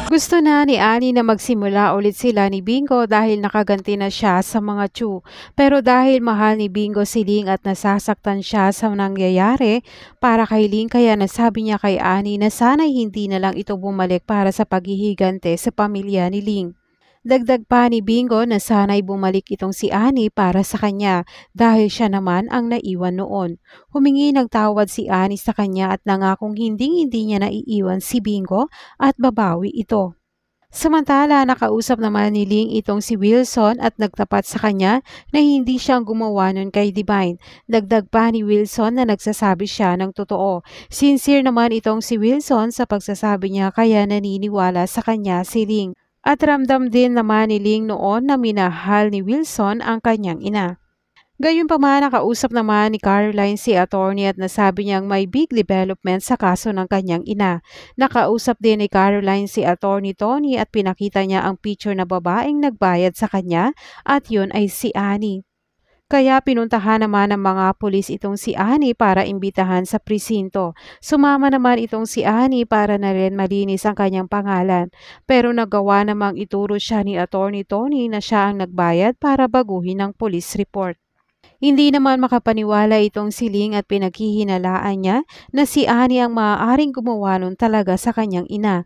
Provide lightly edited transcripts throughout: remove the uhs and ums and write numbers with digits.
Gusto na ni Annie na magsimula ulit sila ni Bingo dahil nakaganti na siya sa mga Chu. Pero dahil mahal ni Bingo si Ling at nasasaktan siya sa nangyayari para kay Ling, kaya nasabi niya kay Annie na sana'y hindi na lang ito bumalik para sa paghihigante sa pamilya ni Ling. Dagdag pa ni Bingo na sana'y bumalik itong si Annie para sa kanya dahil siya naman ang naiwan noon. Humingi ng tawad si Annie sa kanya at nangakong hindi niya naiiwan si Bingo at babawi ito. Samantala, nakausap naman ni Ling itong si Wilson at nagtapat sa kanya na hindi siyang gumawa nun kay Divine. Dagdag pa ni Wilson na nagsasabi siya ng totoo. Sincere naman itong si Wilson sa pagsasabi niya kaya naniniwala sa kanya si Ling. At ramdam din naman ni Ling noon na minahal ni Wilson ang kanyang ina. Gayunpaman, nakausap naman ni Caroline si attorney at nasabi niyang may big development sa kaso ng kanyang ina. Nakausap din ni Caroline si attorney Tony at pinakita niya ang picture na babaeng nagbayad sa kanya at yun ay si Annie. Kaya pinuntahan naman ng mga pulis itong si Annie para imbitahan sa presinto. Sumama naman itong si Annie para na rin malinis ang kanyang pangalan. Pero nagawa namang ituro siya ni attorney Tony na siya ang nagbayad para baguhin ang police report. Hindi naman makapaniwala itong si Ling at pinaghihinalaan niya na si Annie ang maaaring gumawa nun talaga sa kanyang ina.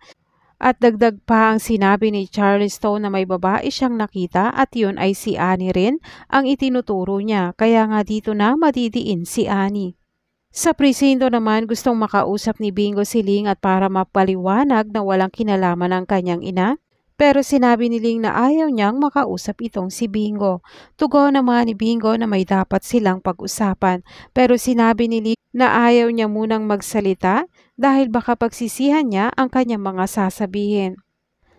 At dagdag pa ang sinabi ni Charles Stone na may babae siyang nakita at yun ay si Annie rin ang itinuturo niya, kaya nga dito na madidiin si Annie. Sa presinto naman, gustong makausap ni Bingo si Ling at para mapaliwanag na walang kinalaman ang kanyang ina. Pero sinabi ni Ling na ayaw niyang makausap itong si Bingo. Tugon naman ni Bingo na may dapat silang pag-usapan. Pero sinabi ni Ling na ayaw niya munang magsalita dahil baka pagsisihan niya ang kanyang mga sasabihin.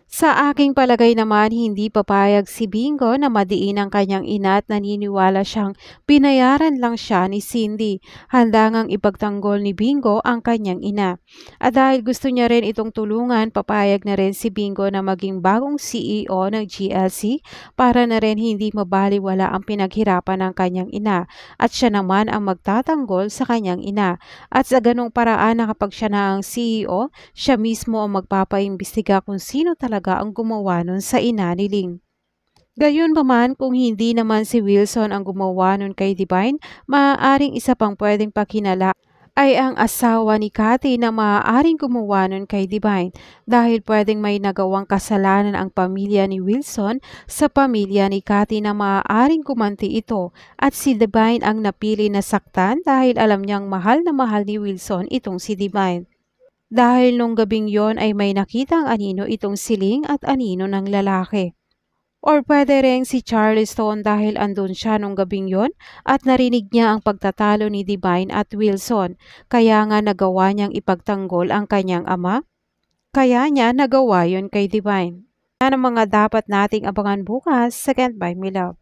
Sa aking palagay naman, hindi papayag si Bingo na madiin ang kanyang ina at naniniwala siyang binayaran lang siya ni Cindy. Handa ngang ipagtanggol ni Bingo ang kanyang ina. At dahil gusto niya rin itong tulungan, papayag na rin si Bingo na maging bagong CEO ng GLC para na rin hindi mabaliwala ang pinaghirapan ng kanyang ina. At siya naman ang magtatanggol sa kanyang ina. At sa ganong paraan na kapag siya na ang CEO, siya mismo ang magpapaimbestiga kung sino talaga ang gumawa nun sa ina ni Ling. Gayunpaman, kung hindi naman si Wilson ang gumawa nun kay Divine, maaaring isa pang pwedeng pakinala ay ang asawa ni Cathy na maaaring gumawa nun kay Divine dahil pwedeng may nagawang kasalanan ang pamilya ni Wilson sa pamilya ni Cathy na maaaring gumanti ito at si Divine ang napili na saktan dahil alam niyang mahal na mahal ni Wilson itong si Divine. Dahil nung gabing yon ay may nakitang anino itong si Ling at anino ng lalaki. Or pwede rin si Charlie Stone dahil andun siya nung gabing yon at narinig niya ang pagtatalo ni Divine at Wilson, kaya nga nagawa niyang ipagtanggol ang kanyang ama. Kaya niya nagawa yon kay Divine. Yan ang mga dapat nating abangan bukas. Second by Me Love.